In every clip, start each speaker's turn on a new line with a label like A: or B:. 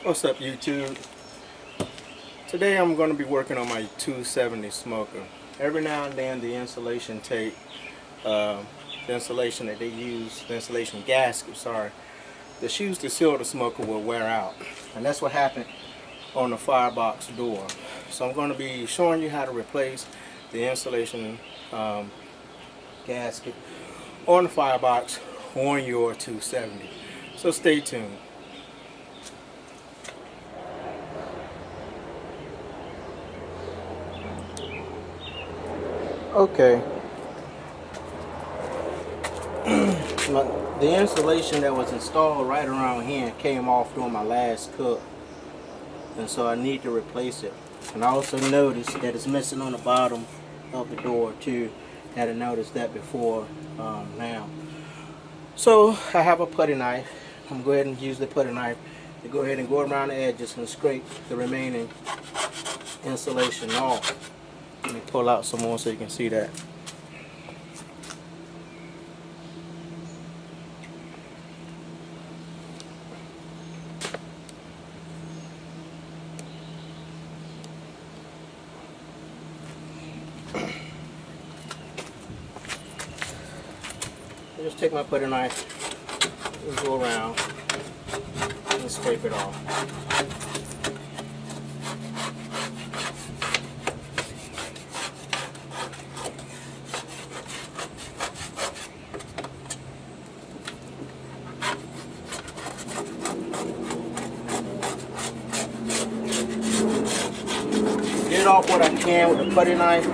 A: What's up, YouTube? Today I'm going to be working on my 270 smoker. Every now and then the insulation tape, the insulation that they use, the insulation gasket, sorry, that's used to seal the smoker will wear out. And that's what happened on the firebox door. So I'm going to be showing you how to replace the insulation gasket on the firebox on your 270. So stay tuned. Okay. The insulation that was installed right around here came off during my last cook, and so I need to replace it. And I also noticed that it's missing on the bottom of the door too. Hadn't noticed that before now. So I have a putty knife. I'm going to go ahead and use the putty knife to go ahead and go around the edges and scrape the remaining insulation off. Let me pull out some more so you can see that. Just take my putty knife and go around and scrape it off. Get off what I can with the putty knife.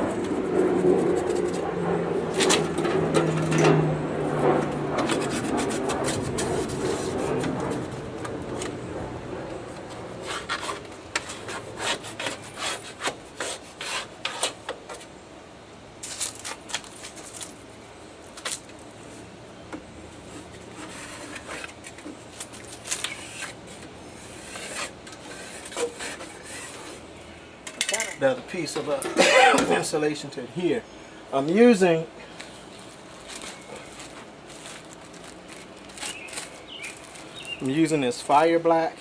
A: The other piece of insulation to here. I'm using this Fire Black.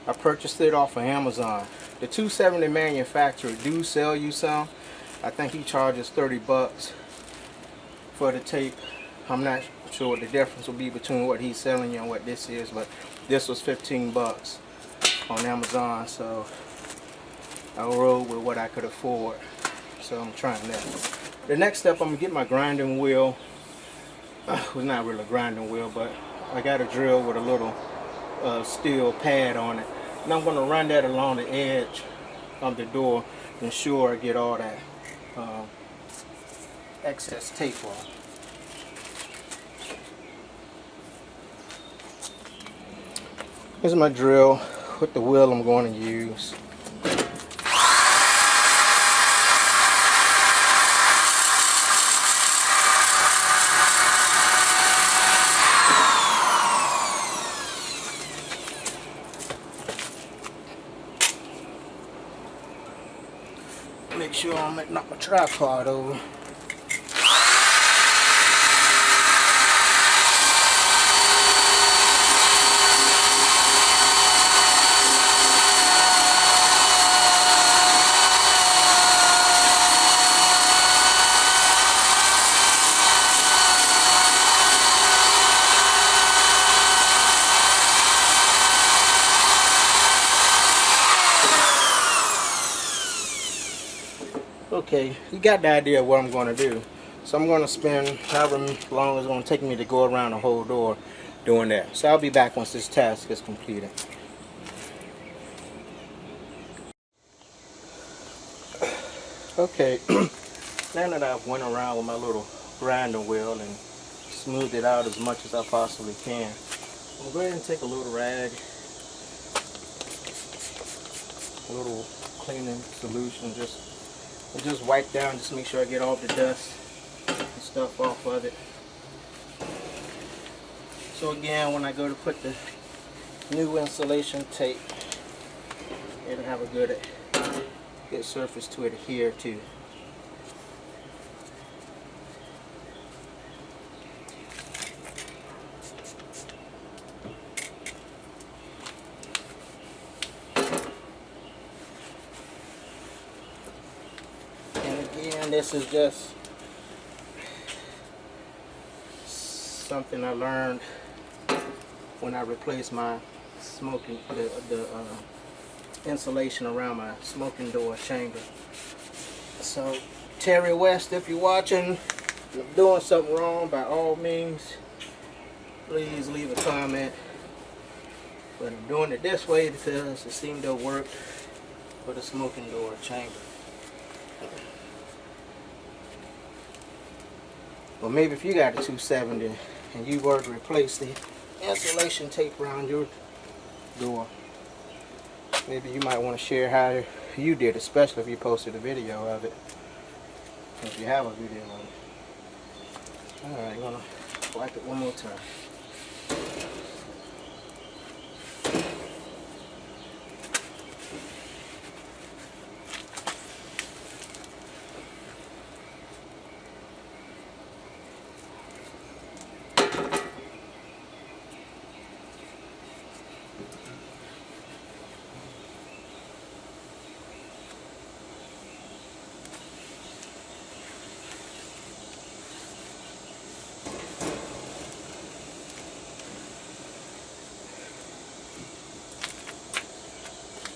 A: I purchased it off of Amazon. The 270 manufacturer do sell you some. I think he charges 30 bucks for the tape. I'm not sure what the difference will be between what he's selling you and what this is, but this was 15 bucks on Amazon, so I rode with what I could afford, so I'm trying that. The next step, I'm gonna get my grinding wheel. Well, not really a grinding wheel, but I got a drill with a little steel pad on it, and I'm gonna run that along the edge of the door, ensure I get all that excess tape off. Here's my drill with the wheel I'm going to use. Make sure I don't knock my tripod over. Okay, you got the idea of what I'm going to do. So I'm going to spend however long it's going to take me to go around the whole door doing that. So I'll be back once this task is completed. Okay, now that I've went around with my little grinding wheel and smoothed it out as much as I possibly can, I'm going to go ahead and take a little rag, a little cleaning solution, just wipe down, just make sure I get all the dust and stuff off of it. So again, when I go to put the new insulation tape, it'll have a good surface to adhere to. And this is just something I learned when I replaced my smoking, the insulation around my smoking door chamber. So Terry West, if you're watching, if I'm doing something wrong, by all means, please leave a comment. But I'm doing it this way because it seemed to work for the smoking door chamber. Well, maybe if you got a 270 and you were to replace the insulation tape around your door, maybe you might want to share how you did, especially if you posted a video of it. If you have a video of it. Alright, I'm going to wipe it one more time.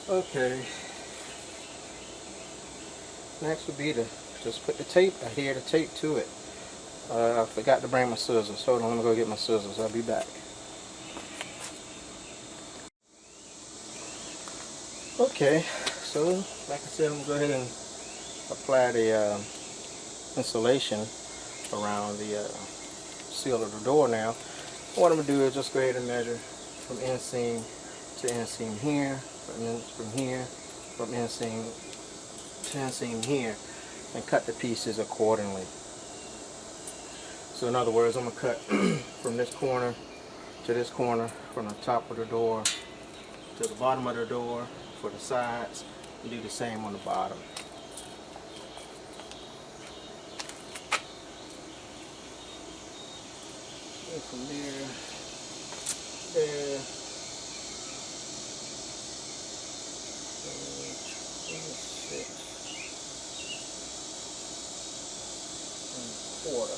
A: Okay, next would be to just put the tape, adhere the tape to it. I forgot to bring my scissors. Hold on, let me go get my scissors. I'll be back. Okay, so like I said, I'm going to go ahead and apply the insulation around the seal of the door now. What I'm going to do is just go ahead and measure from inseam to inseam here, from here, from inseam to inseam here, and cut the pieces accordingly. So in other words, I'm going to cut from this corner to this corner, from the top of the door to the bottom of the door for the sides, and do the same on the bottom. And from there, there, 26 1/4.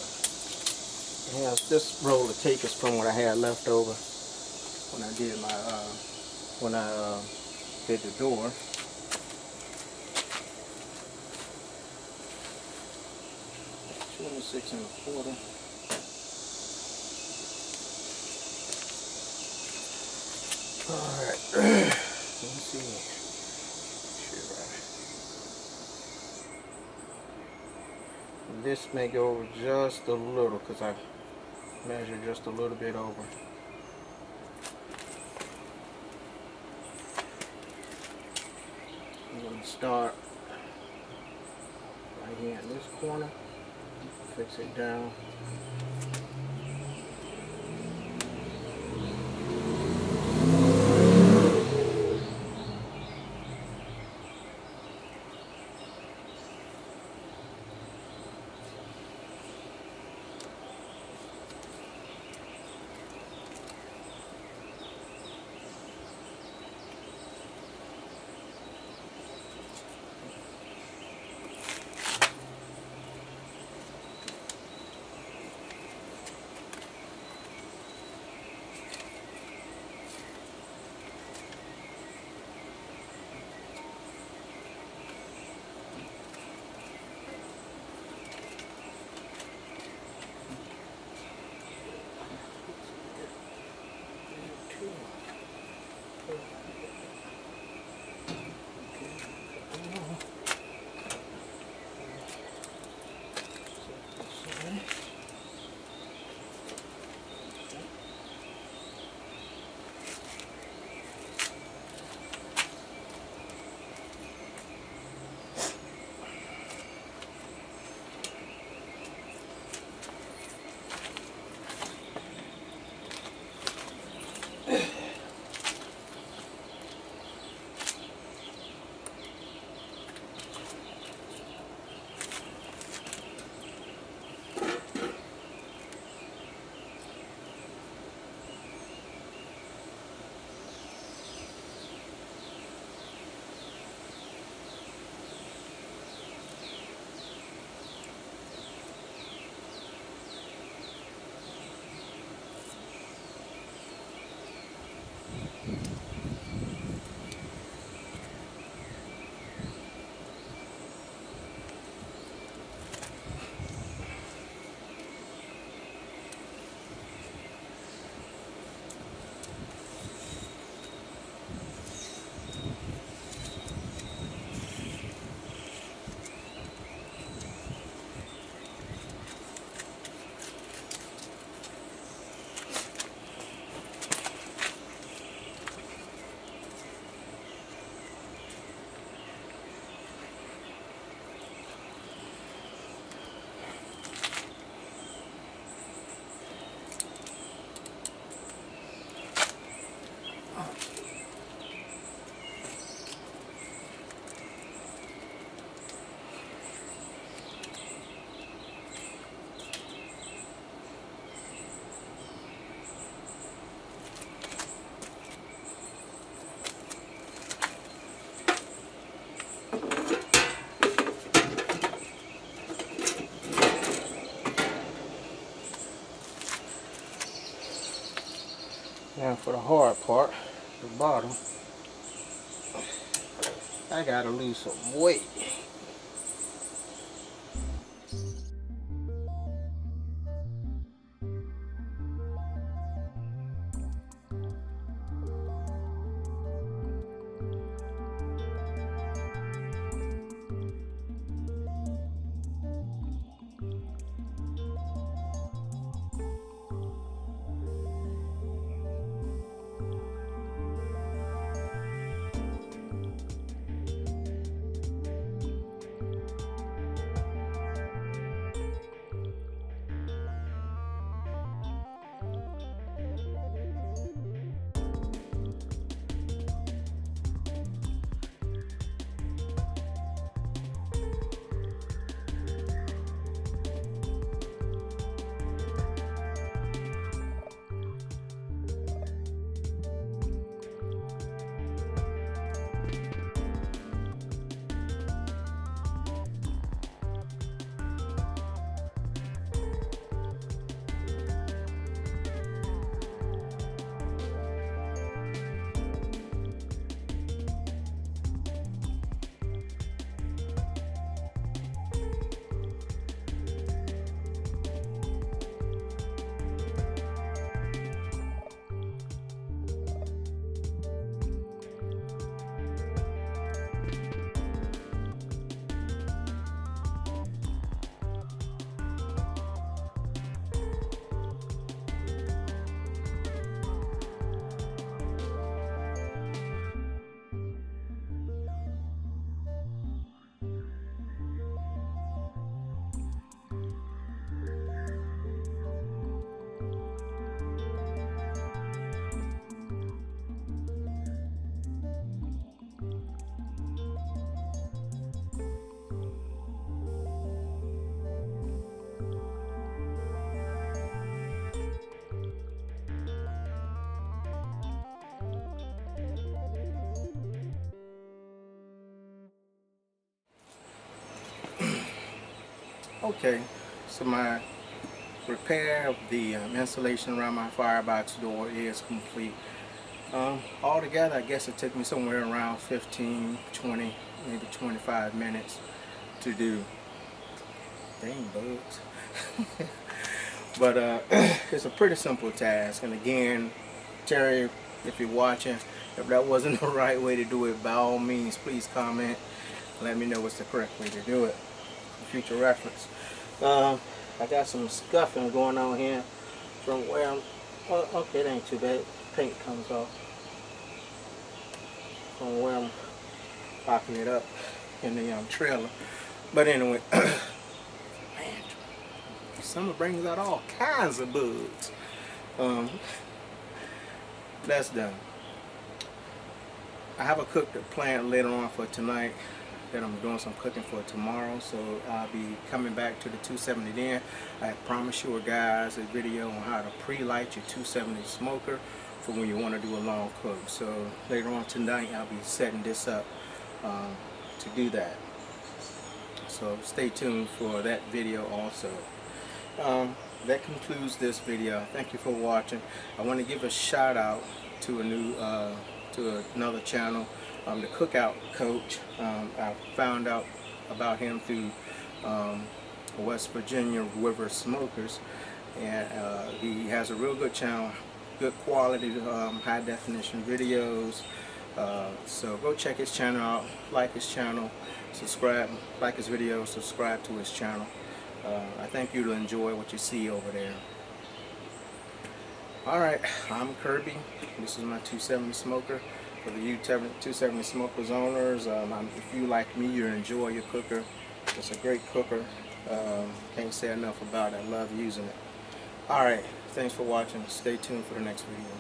A: Yeah, this roll of tape is from what I had left over when I did my did the door. $26 1/4. Alright, let me see. This may go over just a little because I measured just a little bit over. I'm going to start right here in this corner, fix it down. Now for the hard part, the bottom, I gotta lose some weight. Okay, so my repair of the insulation around my firebox door is complete. Altogether, I guess it took me somewhere around 15, 20, maybe 25 minutes to do. Dang bugs. But it's a pretty simple task. And again, Terry, if you're watching, if that wasn't the right way to do it, by all means, please comment. Let me know what's the correct way to do it for future reference. I got some scuffing going on here from where I'm, well, okay, it ain't too bad. Paint comes off from where I'm locking it up in the trailer. But anyway, man, summer brings out all kinds of bugs. That's done. I have a cooked plan later on for tonight that I'm doing some cooking for tomorrow, so I'll be coming back to the 270 then. I promise you guys a video on how to pre-light your 270 smoker for when you want to do a long cook. So later on tonight I'll be setting this up to do that. So stay tuned for that video also. That concludes this video. Thank you for watching. I want to give a shout out to a new to another channel, the Cookout Coach. I found out about him through West Virginia River Smokers, and he has a real good channel, good quality, high definition videos. So go check his channel out, like his channel, subscribe, like his videos, subscribe to his channel. I think you'll enjoy what you see over there. Alright, I'm Kirby. This is my 270 smoker. For the 270 smokers owners, if you like me, you enjoy your cooker. It's a great cooker. Can't say enough about it. I love using it. Alright, thanks for watching. Stay tuned for the next video.